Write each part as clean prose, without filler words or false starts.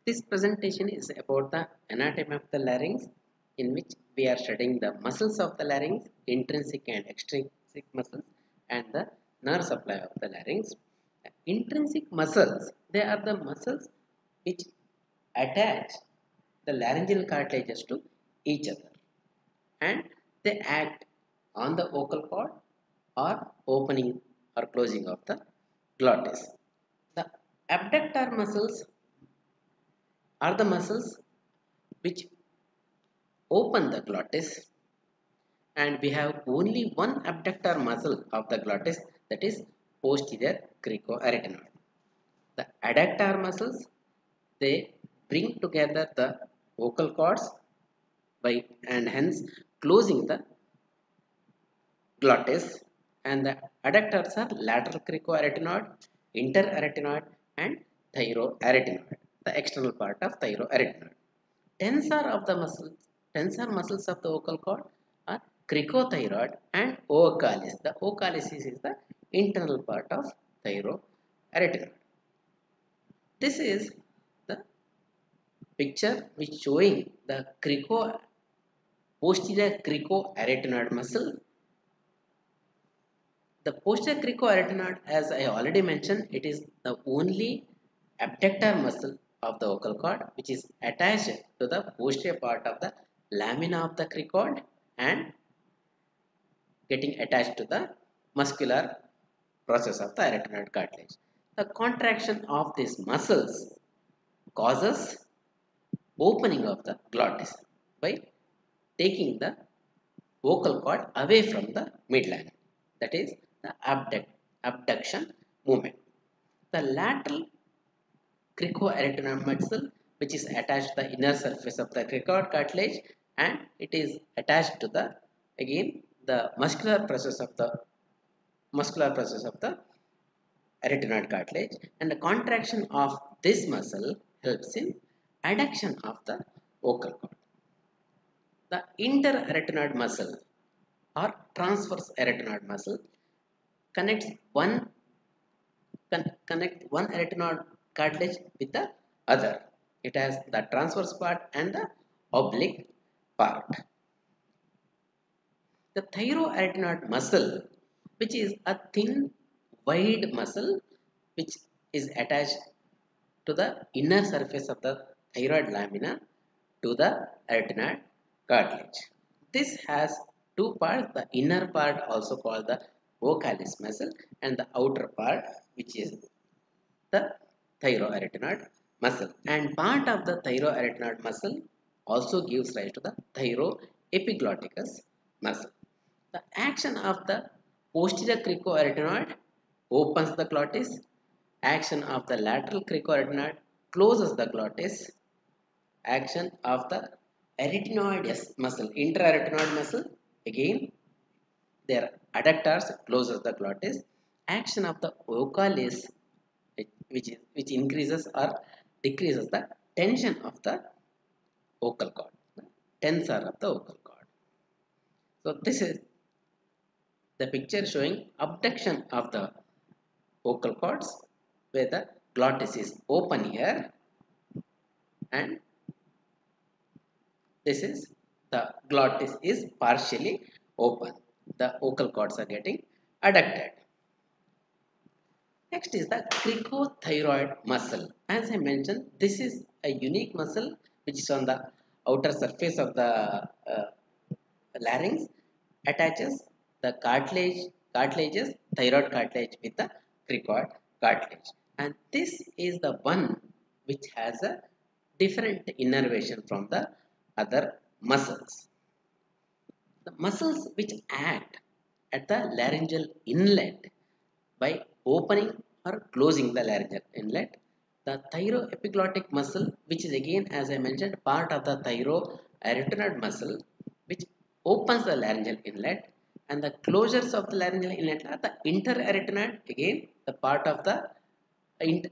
This presentation is about the anatomy of the larynx, in which we are studying the muscles of the larynx, intrinsic and extrinsic muscles, and the nerve supply of the larynx. Intrinsic muscles, they are the muscles which attach the laryngeal cartilages to each other, and they act on the vocal cord or opening or closing of the glottis. The abductor muscles are the muscles which open the glottis, and we have only one abductor muscle of the glottis, that is posterior cricoarytenoid. The adductor muscles, they bring together the vocal cords by and hence closing the glottis, and the adductors are lateral cricoarytenoid, interarytenoid, and thyroarytenoid, the external part of thyroarytenoid. Tensor of the muscles, tensor muscles of the vocal cord are cricothyroid and ocalis. The ocalis is the internal part of thyroarytenoid. This is the picture which showing the posterior cricoarytenoid muscle. The posterior cricoarytenoid, as I already mentioned, it is the only abductor muscle of the vocal cord which is attached to the posterior part of the lamina of the cricoid and getting attached to the muscular process of the arytenoid cartilage. The contraction of these muscles causes opening of the glottis by taking the vocal cord away from the midline. That is the abduction movement. The lateral cricoarytenoid muscle, which is attached to the inner surface of the cricoid cartilage, and it is attached to the again the muscular process of the arytenoid cartilage, and the contraction of this muscle helps in adduction of the vocal cord. The interarytenoid muscle or transverse arytenoid muscle connects one arytenoid cartilage with the other. It has the transverse part and the oblique part. The thyroarytenoid muscle, which is a thin wide muscle which is attached to the inner surface of the thyroid lamina to the arytenoid cartilage. This has two parts, the inner part also called the vocalis muscle and the outer part which is the thyroarytenoid muscle, and part of the thyroarytenoid muscle also gives rise to the thyroepiglotticus muscle. The action of the posterior cricoarytenoid opens the glottis, action of the lateral cricoarytenoid closes the glottis, action of the arytenoid muscle, interarytenoid muscle, again their adductors closes the glottis, action of the vocalis which increases or decreases the tension of the vocal cord, the tensor of the vocal cord. So this is the picture showing abduction of the vocal cords where the glottis is open here, and this is the glottis is partially open. The vocal cords are getting adducted. Next is the cricothyroid muscle. As I mentioned, this is a unique muscle which is on the outer surface of the larynx, attaches the cartilages, thyroid cartilage with the cricoid cartilage. And this is the one which has a different innervation from the other muscles. The muscles which act at the laryngeal inlet by opening or closing the laryngeal inlet, the thyroepiglottic muscle, which is again, as I mentioned, part of the thyroarytenoid muscle, which opens the laryngeal inlet, and the closures of the laryngeal inlet are the interarytenoid, again the part of the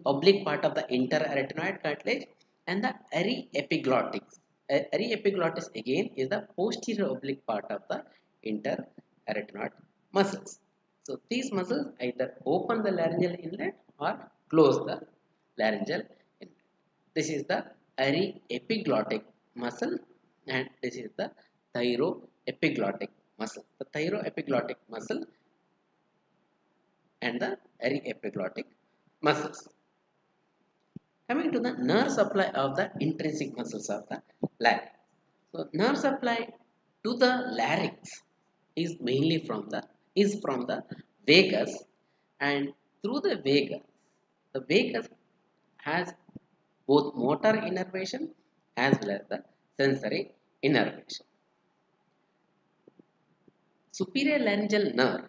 oblique part of the interarytenoid cartilage, and the aryepiglottis. Aryepiglottis again is the posterior oblique part of the interarytenoid muscles. So these muscles either open the laryngeal inlet or close the laryngeal inlet. This is the aryepiglottic muscle, and this is the thyroepiglottic muscle. The thyroepiglottic muscle and the aryepiglottic muscles. Coming to the nerve supply of the intrinsic muscles of the larynx. So nerve supply to the larynx is mainly from the vagus, and through the vagus has both motor innervation as well as the sensory innervation. Superior laryngeal nerve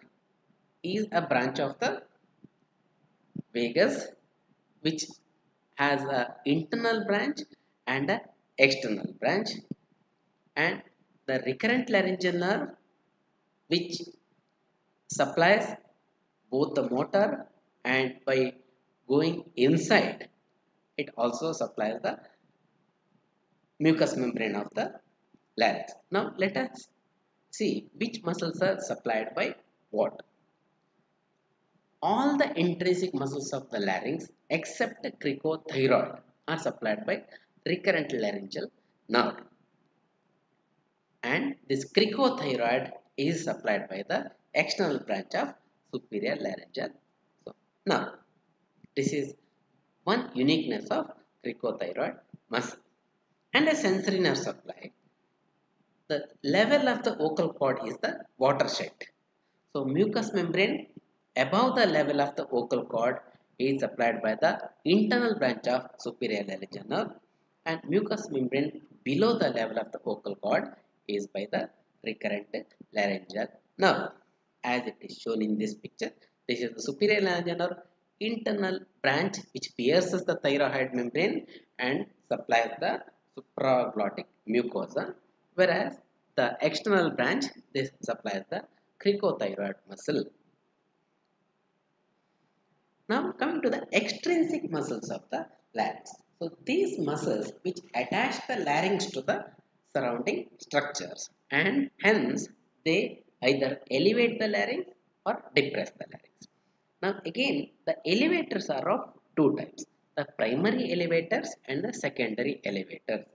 is a branch of the vagus which has a internal branch and a external branch, and the recurrent laryngeal nerve which supplies both the motor, and by going inside it also supplies the mucous membrane of the larynx. Now let us see which muscles are supplied by what. All the intrinsic muscles of the larynx except the cricothyroid are supplied by recurrent laryngeal nerve, and this cricothyroid is supplied by the external branch of superior laryngeal. So now this is one uniqueness of cricothyroid muscle. And a sensory nerve supply. The level of the vocal cord is the watershed. So mucous membrane above the level of the vocal cord is supplied by the internal branch of superior laryngeal nerve, and mucous membrane below the level of the vocal cord is by the recurrent laryngeal nerve. As it is shown in this picture, this is the superior laryngeal nerve internal branch which pierces the thyroid membrane and supplies the supraglottic mucosa, whereas the external branch this supplies the cricothyroid muscle. Now coming to the extrinsic muscles of the larynx. So these muscles which attach the larynx to the surrounding structures, and hence they either elevate the larynx or depress the larynx. Now again the elevators are of two types, the primary elevators and the secondary elevators.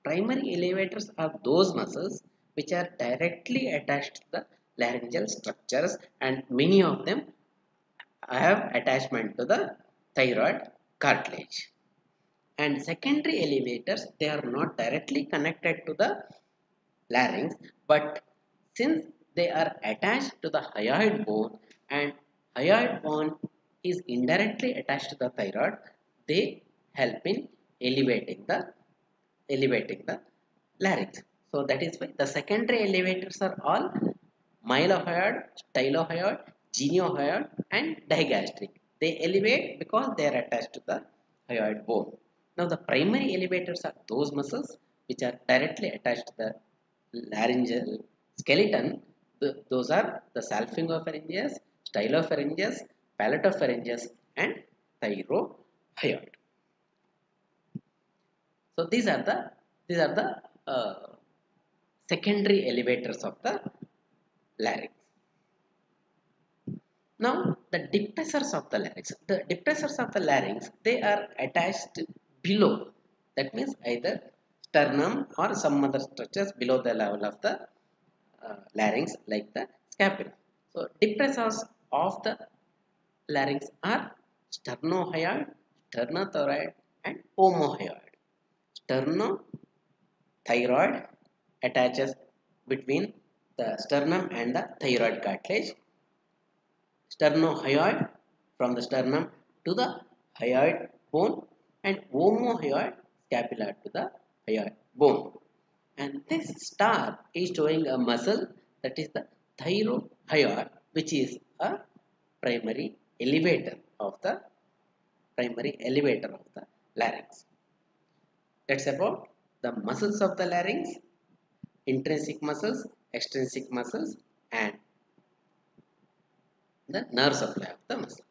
Primary elevators are those muscles which are directly attached to the laryngeal structures, and many of them have attachment to the thyroid cartilage. And secondary elevators, they are not directly connected to the larynx, but since they are attached to the hyoid bone, and hyoid bone is indirectly attached to the thyroid, they help in elevating the larynx. So that is why the secondary elevators are all mylohyoid, stylohyoid, geniohyoid, and digastric. They elevate because they are attached to the hyoid bone. Now the primary elevators are those muscles which are directly attached to the laryngeal skeleton. Those are the salpingopharyngeus, stylopharyngeus, palatopharyngeus, and thyrohyoid. So these are the secondary elevators of the larynx. Now the depressors of the larynx. The depressors of the larynx, they are attached below. That means either sternum or some other structures below the level of the larynx, like the scapula. So depressors of the larynx are sternohyoid, sternothyroid, and omohyoid. Sternothyroid attaches between the sternum and the thyroid cartilage. Sternohyoid from the sternum to the hyoid bone, and omohyoid scapula to the hyoid bone. And this star is showing a muscle, that is the thyrohyoid, which is a primary elevator of the larynx. That's about the muscles of the larynx, intrinsic muscles, extrinsic muscles, and the nerve supply of the muscle.